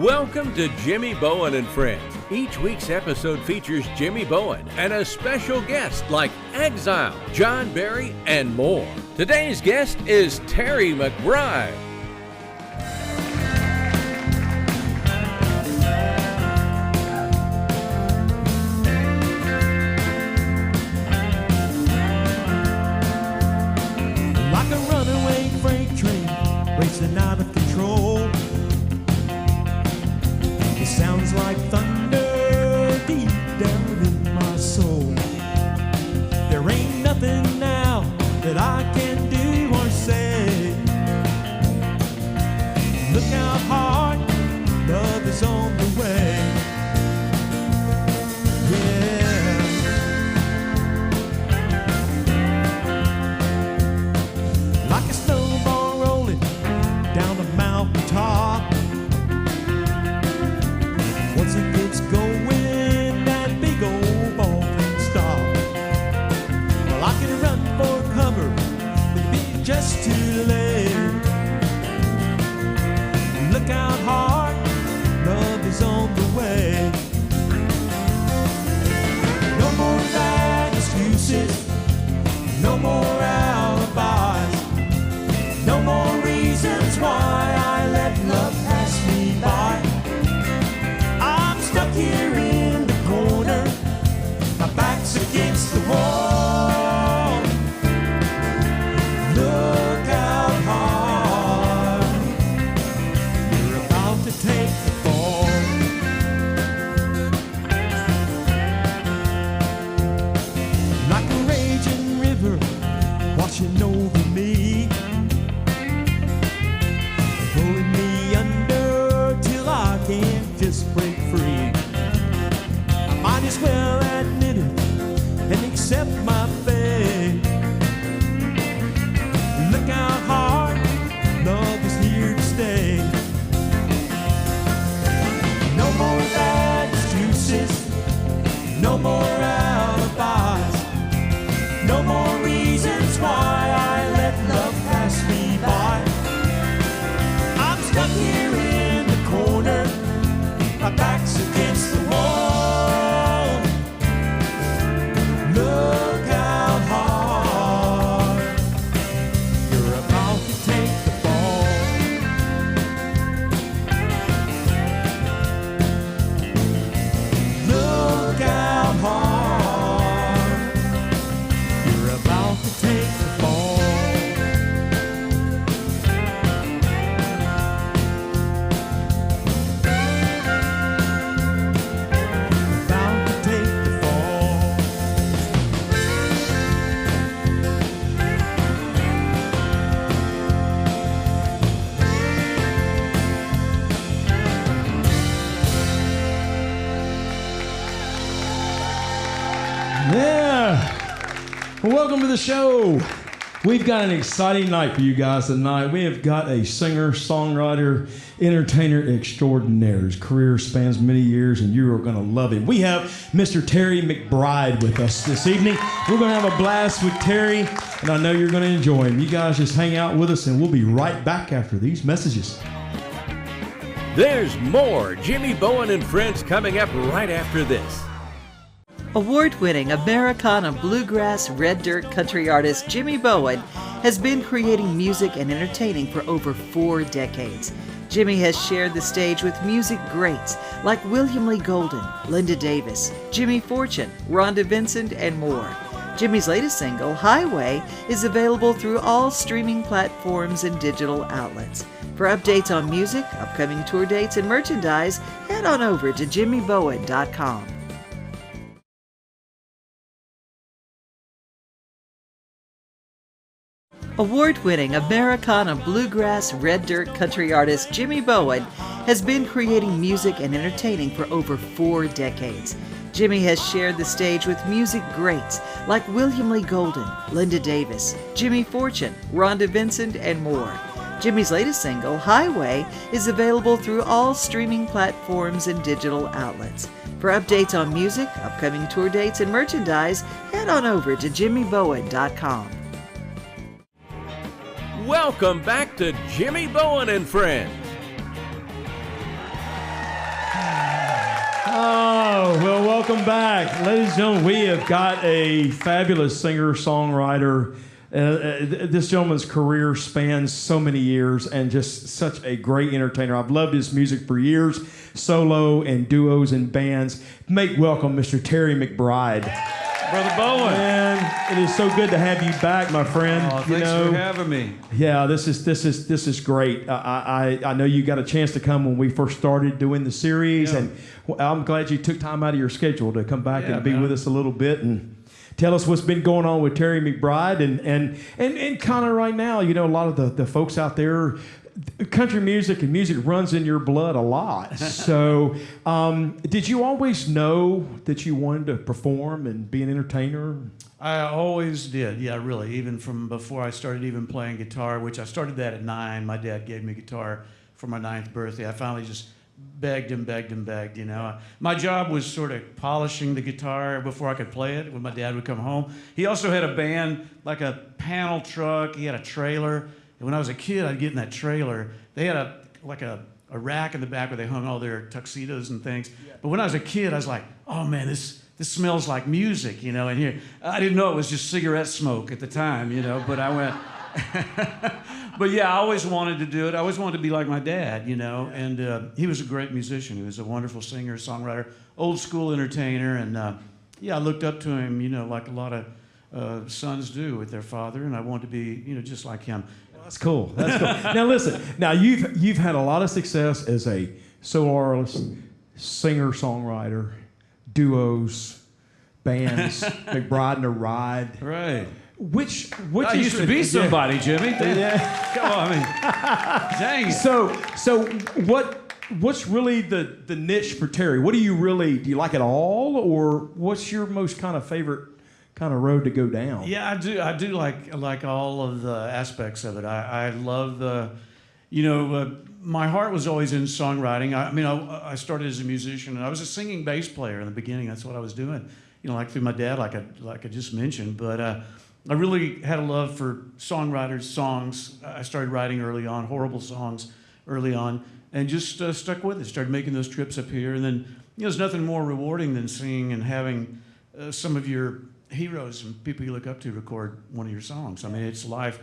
Welcome to Jimmy Bowen and Friends. Each week's episode features Jimmy Bowen and a special guest like Exile, John Barry, and more. Today's guest is Terry McBride. Like a runaway freight train racing out of control. It sounds like thunder deep down in my soul. There ain't nothing now that I can do or say. Look out hard, love is on the way. Yeah. Like a snowball rolling down the mountain top. Once it gets going, that big old ball can't stop. Well, I can run for cover, but it'll be just too late. Look out hard, love is on the way. No more bad excuses, no more alibis, no more reasons why I let love pass me by. I'm stuck here in the corner, my back's against the wall. Look out hard, you're about to take the fall. Like a raging river washing over me, pulling me under till I can't just break free. I might as well admit it and accept my fate. Look out hard, love is here to stay. No more bad excuses, no more alibis, no more reasons why I let love pass me by. I'm stuck here in the corner, my back's against the wall. Look out hard, you're about to take the fall. Look out hard, you're about to take the fall. About to take the fall. Yeah. Well, welcome to the show. We've got an exciting night for you guys tonight. We have got a singer, songwriter, entertainer extraordinaire. His career spans many years, and you are going to love him. We have Mr. Terry McBride with us this evening. We're going to have a blast with Terry, and I know you're going to enjoy him. You guys just hang out with us, and we'll be right back after these messages. There's more Jimmy Bowen and Friends coming up right after this. Award-winning Americana bluegrass red dirt country artist Jimmy Bowen has been creating music and entertaining for over 4 decades. Jimmy has shared the stage with music greats like William Lee Golden, Linda Davis, Jimmy Fortune, Rhonda Vincent, and more. Jimmy's latest single, Highway, is available through all streaming platforms and digital outlets. For updates on music, upcoming tour dates, and merchandise, head on over to jimmybowen.com. Award-winning Americana bluegrass red dirt country artist Jimmy Bowen has been creating music and entertaining for over 4 decades. Jimmy has shared the stage with music greats like William Lee Golden, Linda Davis, Jimmy Fortune, Rhonda Vincent, and more. Jimmy's latest single, Highway, is available through all streaming platforms and digital outlets. For updates on music, upcoming tour dates, and merchandise, head on over to jimmybowen.com. Welcome back to Jimmy Bowen and Friends. Welcome back. Ladies and gentlemen, we have got a fabulous singer-songwriter. This gentleman's career spans so many years and just such a great entertainer. I've loved his music for years, solo and duos and bands. Make welcome Mr. Terry McBride. Brother Bowen. Man, it is so good to have you back, my friend. Oh, thanks for having me. Yeah, this is great. I know you got a chance to come when we first started doing the series, and I'm glad you took time out of your schedule to come back and be with us a little bit and tell us what's been going on with Terry McBride and kind of right now. You know, a lot of the folks out there. Country music and music runs in your blood a lot. So, did you always know that you wanted to perform and be an entertainer? I always did, yeah, really. Even from before I started even playing guitar, which I started that at 9. My dad gave me a guitar for my 9th birthday. I finally just begged, you know. My job was sort of polishing the guitar before I could play it when my dad would come home. He also had a band, like a panel truck. He had a trailer. And when I was a kid, I'd get in that trailer. They had a rack in the back where they hung all their tuxedos and things. Yeah. But when I was a kid, I was like, oh man, this smells like music, you know, in here. I didn't know it was just cigarette smoke at the time, you know, but I went. But yeah, I always wanted to do it. I always wanted to be like my dad, you know, and he was a great musician. He was a wonderful singer, songwriter, old school entertainer, and I looked up to him, you know, like a lot of sons do with their father, and I wanted to be, you know, just like him. That's cool. That's cool. Now listen. Now you've had a lot of success as a solo artist, singer, songwriter, duos, bands, McBride and a Ride. Right. Which I used to be somebody, Jimmy. Yeah. Come on, I mean, dang it. So what's really the niche for Terry? Do you like it all, or what's your most kind of favorite kind of road to go down? Yeah, I do like all of the aspects of it. I love the, you know, my heart was always in songwriting. I started as a musician, and I was a singing bass player in the beginning. That's what I was doing, you know, like through my dad, like I just mentioned. But I really had a love for songwriters, songs. I started writing early on, horrible songs early on, and just stuck with it. Started making those trips up here, and then, you know, there's nothing more rewarding than singing and having some of your heroes and people you look up to record one of your songs. I mean, it's life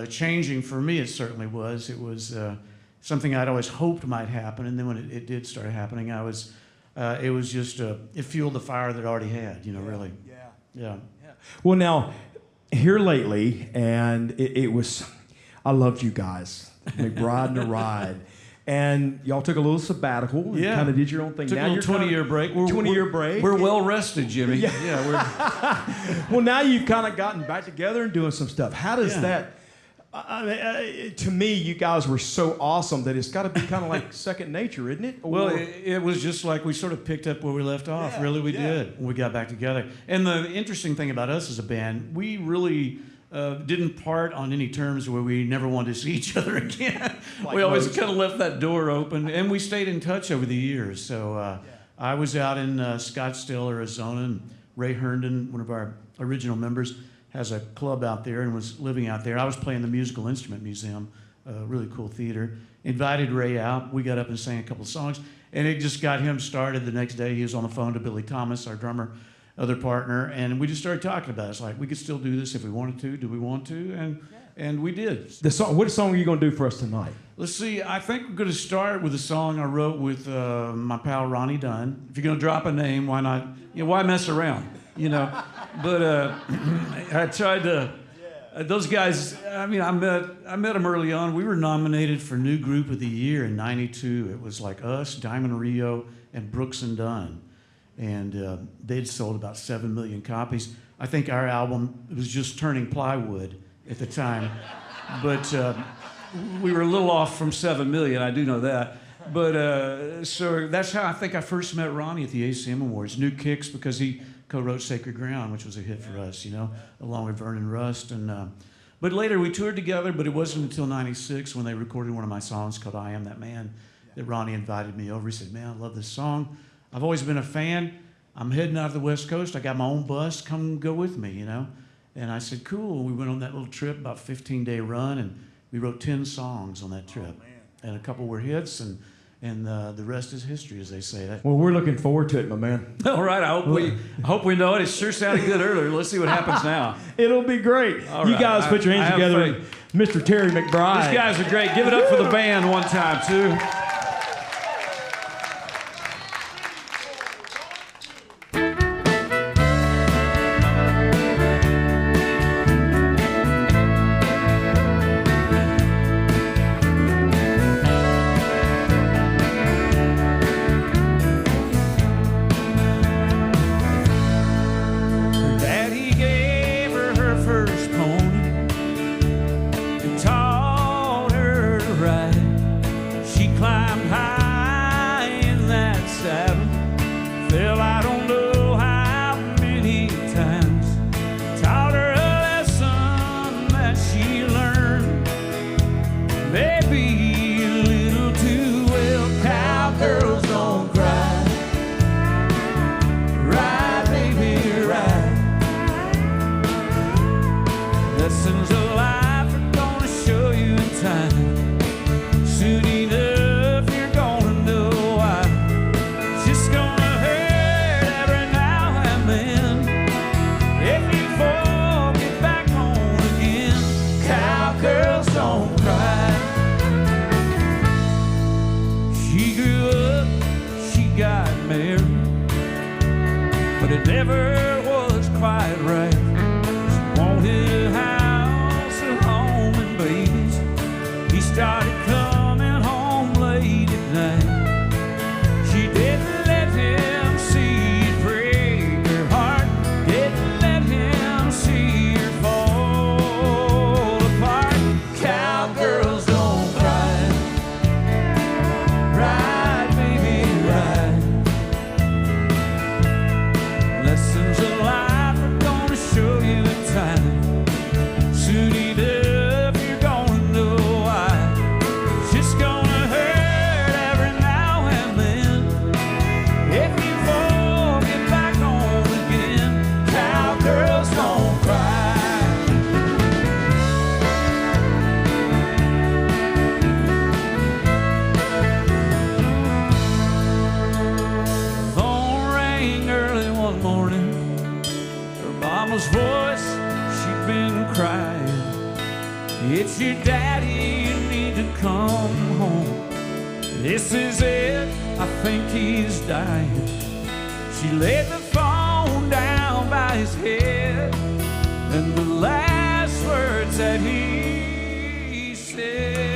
changing for me. It certainly was. It was something I'd always hoped might happen, and then when it did start happening, it was just it fueled the fire that I already had. You know, really. Yeah. Well, now here lately, and it was, I loved you guys, McBride and a Ride. And y'all took a little sabbatical and kind of did your own thing. Took a little 20-year break. 20-year break. We're well rested, Jimmy. Yeah. Well, now you've kind of gotten back together and doing some stuff. How does that? To me, you guys were so awesome that it's got to be kind of like second nature, isn't it? Well, it was just like we sort of picked up where we left off. Yeah, really, we did when we got back together. And the interesting thing about us as a band, we really didn't part on any terms where we never wanted to see each other again. We always kind of left that door open, and we stayed in touch over the years. So I was out in Scottsdale, Arizona, and Ray Herndon, one of our original members, has a club out there and was living out there. I was playing the Musical Instrument Museum, a really cool theater. Invited Ray out. We got up and sang a couple songs, and it just got him started. The next day, he was on the phone to Billy Thomas, our drummer, other partner, and we just started talking about it. It's like, we could still do this if we wanted to. Do we want to? And we did. What song are you going to do for us tonight? Let's see. I think we're going to start with a song I wrote with my pal Ronnie Dunn. If you're going to drop a name, why not? You know, why mess around? You know. But I tried to. Those guys. I mean, I met them early on. We were nominated for New Group of the Year in '92. It was like us, Diamond Rio, and Brooks and Dunn. And they'd sold about 7 million copies. I think our album was just turning plywood at the time. But we were a little off from 7 million, I do know that. But so that's how I think I first met Ronnie at the ACM Awards. New Kicks, because he co-wrote Sacred Ground, which was a hit for us, you know, along with Vernon Rust. And but later we toured together, but it wasn't until '96 when they recorded one of my songs called I Am That Man that Ronnie invited me over. He said, man, I love this song. I've always been a fan. I'm heading out to the West Coast. I got my own bus. Come go with me, you know. And I said, cool. We went on that little trip, about a 15-day run, and we wrote 10 songs on that trip. And a couple were hits, and And the rest is history, as they say. Well, we're looking forward to it, my man. All right, I hope we know it. It sure sounded good earlier. Let's see what happens now. It'll be great. All You right. guys put your hands together. Mr. Terry McBride. These guys are great. Give it up for the band one time, too. It's your daddy, you need to come home. This is it, I think he's dying. She laid the phone down by his head, and the last words that he said,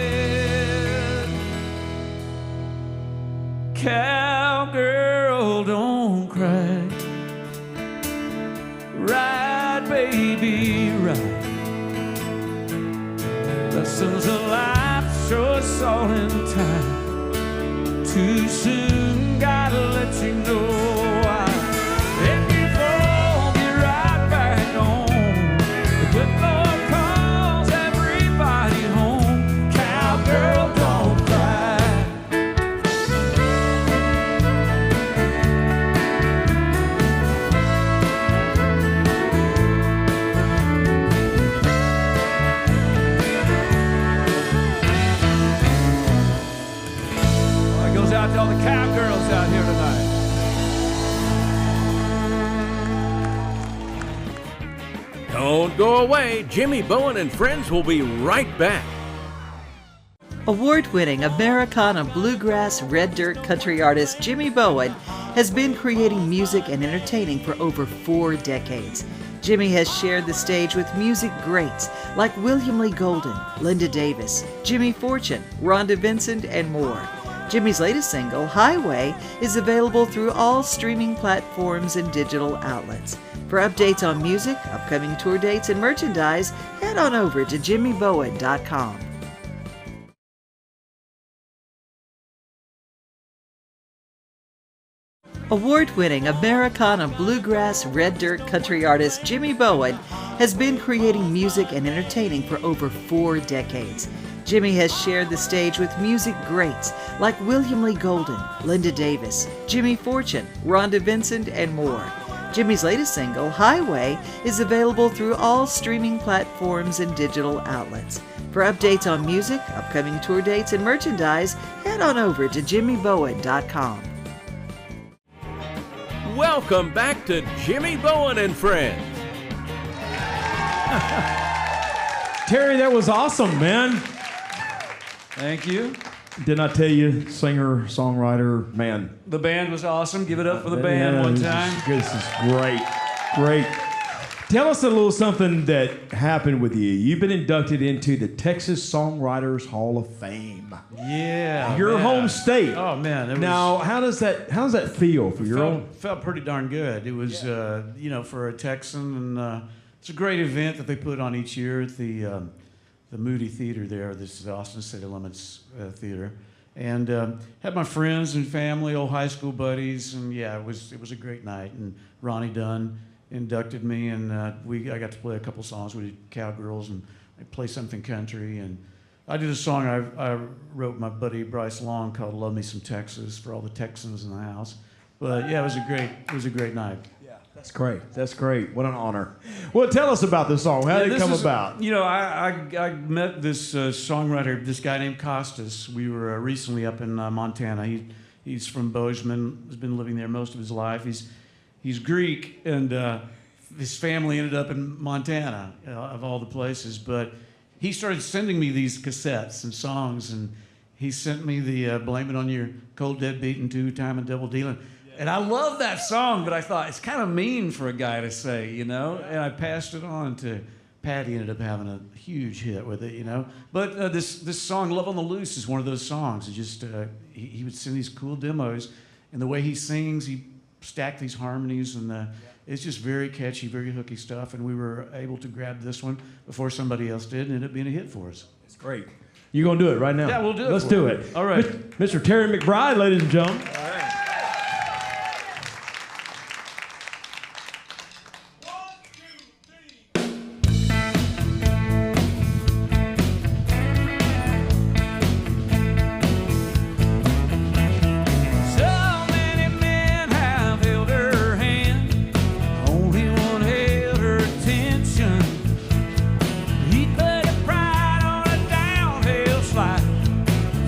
cowgirl, don't cry. Ride, baby, ride. Lessons of life show us all in time. Too soon, gotta let you know why. If you fall, get right back on. The good Lord calls everybody home. Cowgirl, don't cry. Out to all the cowgirls out here tonight. Don't go away. Jimmy Bowen and Friends will be right back. Award-winning Americana bluegrass red dirt country artist Jimmy Bowen has been creating music and entertaining for over 4 decades. Jimmy has shared the stage with music greats like William Lee Golden, Linda Davis, Jimmy Fortune, Rhonda Vincent, and more. Jimmy's latest single, Highway, is available through all streaming platforms and digital outlets. For updates on music, upcoming tour dates, and merchandise, head on over to jimmybowen.com. Award-winning Americana bluegrass red dirt country artist Jimmy Bowen has been creating music and entertaining for over 4 decades. Jimmy has shared the stage with music greats like William Lee Golden, Linda Davis, Jimmy Fortune, Rhonda Vincent, and more. Jimmy's latest single, Highway, is available through all streaming platforms and digital outlets. For updates on music, upcoming tour dates, and merchandise, head head on over to jimmybowen.com. Welcome back to Jimmy Bowen and Friends. Terry, that was awesome, man. Thank you. Didn't I tell you, singer, songwriter, man? The band was awesome. Give it up for the band one time. This is great. Great. Tell us a little something that happened with you. You've been inducted into the Texas Songwriters Hall of Fame. Yeah. Your man. home state. Oh man. It was, Now, how does that feel for your own? felt pretty darn good. It was for a Texan, and it's a great event that they put on each year at the Moody Theater there. This is the Austin City Limits Theater, and had my friends and family, old high school buddies, and yeah, it was a great night. And Ronnie Dunn inducted me, and I got to play a couple songs. We did Cowgirls, and I played something country, and I did a song I wrote with my buddy Bryce Long called "Love Me Some Texas" for all the Texans in the house. But yeah, it was a great night. That's great. That's great. What an honor. Well, tell us about this song. How did it come about? You know, I met this songwriter, this guy named Costas. We were recently up in Montana. He's from Bozeman. Has been living there most of his life. He's Greek, and his family ended up in Montana, of all the places. But he started sending me these cassettes and songs, and he sent me the "Blame It on Your Cold Dead Beatin' Two-Time and Double Dealin'." And I love that song, but I thought it's kind of mean for a guy to say, you know. And I passed it on to Patty. Ended up having a huge hit with it, you know. But this song, "Love on the Loose," is one of those songs. It just he would send these cool demos, and the way he sings, he stacked these harmonies, and it's just very catchy, very hooky stuff. And we were able to grab this one before somebody else did, and it ended up being a hit for us. It's great. You're going to do it right now? Yeah, we'll do it. Let's do it. All right. Mr. Terry McBride, ladies and gentlemen. All right.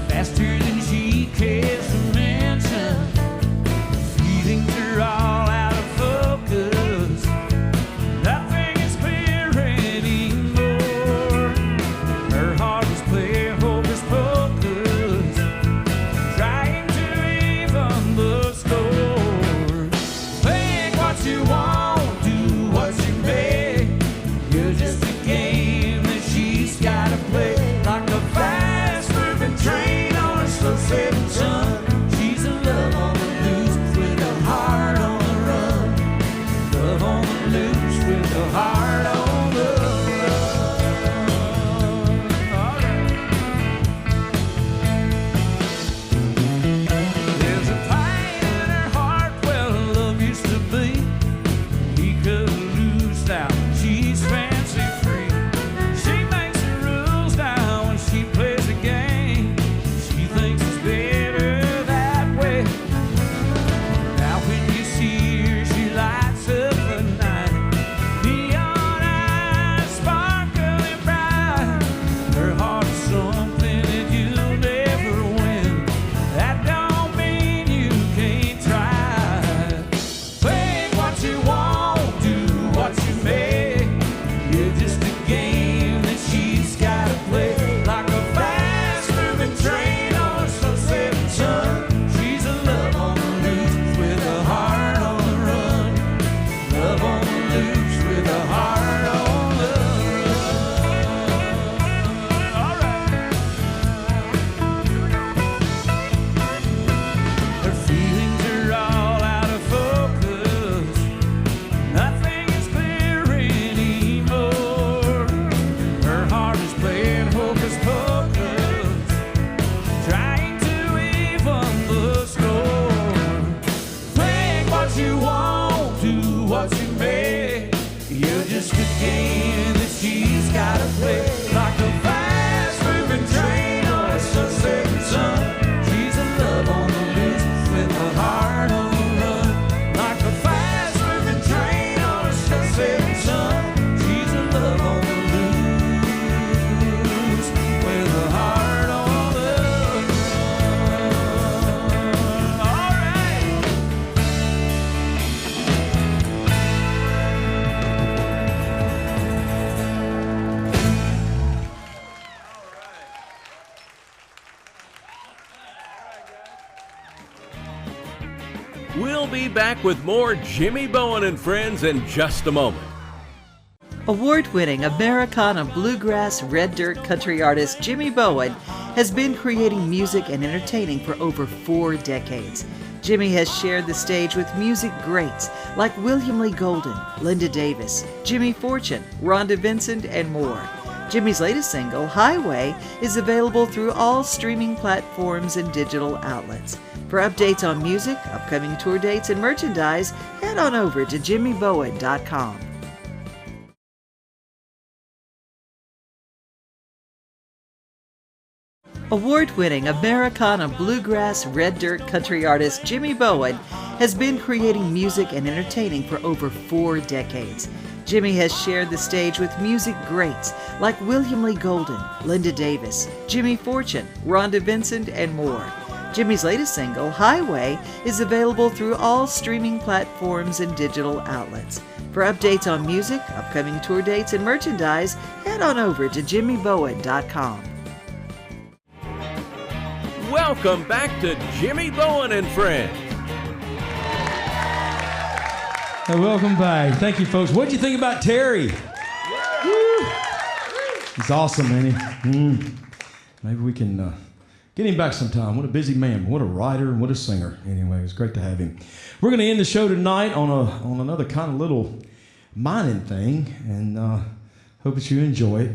Faster than she cares to mention. We'll be back with more Jimmy Bowen and Friends in just a moment. Award-winning Americana bluegrass red dirt country artist Jimmy Bowen has been creating music and entertaining for over 4 decades. Jimmy has shared the stage with music greats like William Lee Golden, Linda Davis, Jimmy Fortune, Rhonda Vincent, and more. Jimmy's latest single, Highway, is available through all streaming platforms and digital outlets. For updates on music, upcoming tour dates, and merchandise, head on over to jimmybowen.com. Award-winning Americana bluegrass red dirt country artist Jimmy Bowen has been creating music and entertaining for over 4 decades. Jimmy has shared the stage with music greats like William Lee Golden, Linda Davis, Jimmy Fortune, Rhonda Vincent, and more. Jimmy's latest single, Highway, is available through all streaming platforms and digital outlets. For updates on music, upcoming tour dates, and merchandise, head on over to jimmybowen.com. Welcome back to Jimmy Bowen and Friends. Hey, welcome back. Thank you, folks. What did you think about Terry? Woo. He's awesome, ain't he? Maybe we can get him back sometime. What a busy man. What a writer and what a singer. Anyway, it's great to have him. We're going to end the show tonight on another kind of little mining thing, and hope that you enjoy it.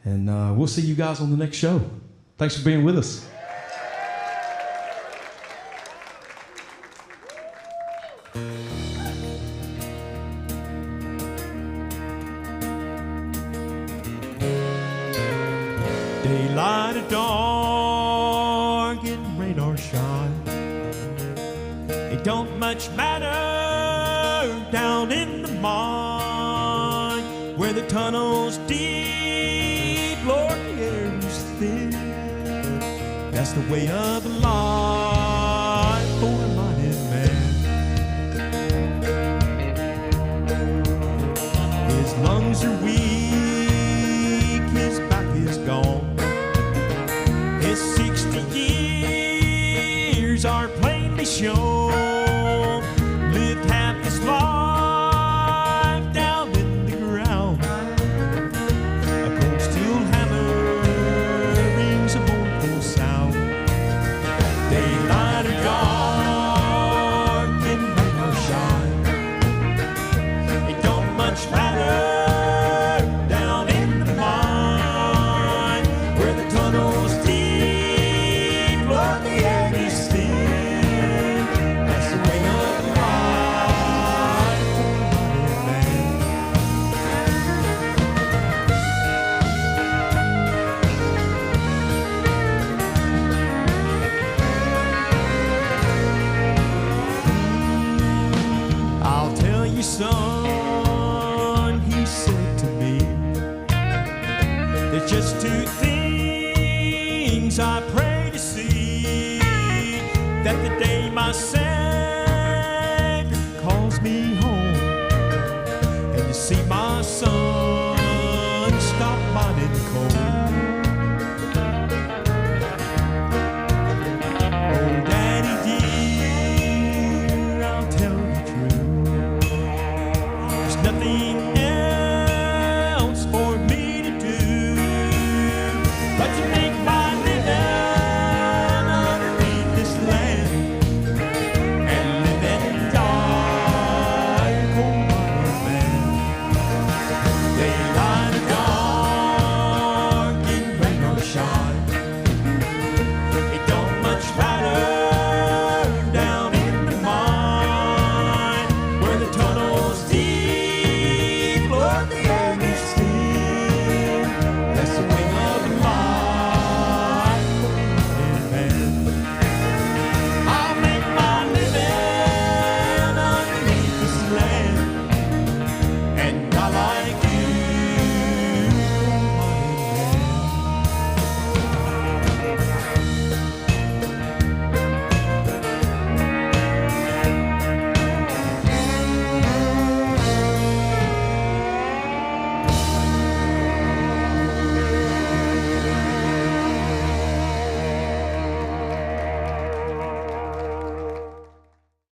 And we'll see you guys on the next show. Thanks for being with us. Daylight or dark, in rain or shine, it don't much matter down in the mine where the tunnel's deep, Lord, the air is thin. That's the way of life for a mining man. His lungs are weak, his back is gone. His 60 years are plainly shown. Lived half his life down in the ground. A cold steel hammer rings a mournful sound. Daylight or dark, in rain or shine, it don't much matter. Son, he said to me, there's just 2 things I pray to see, that the day my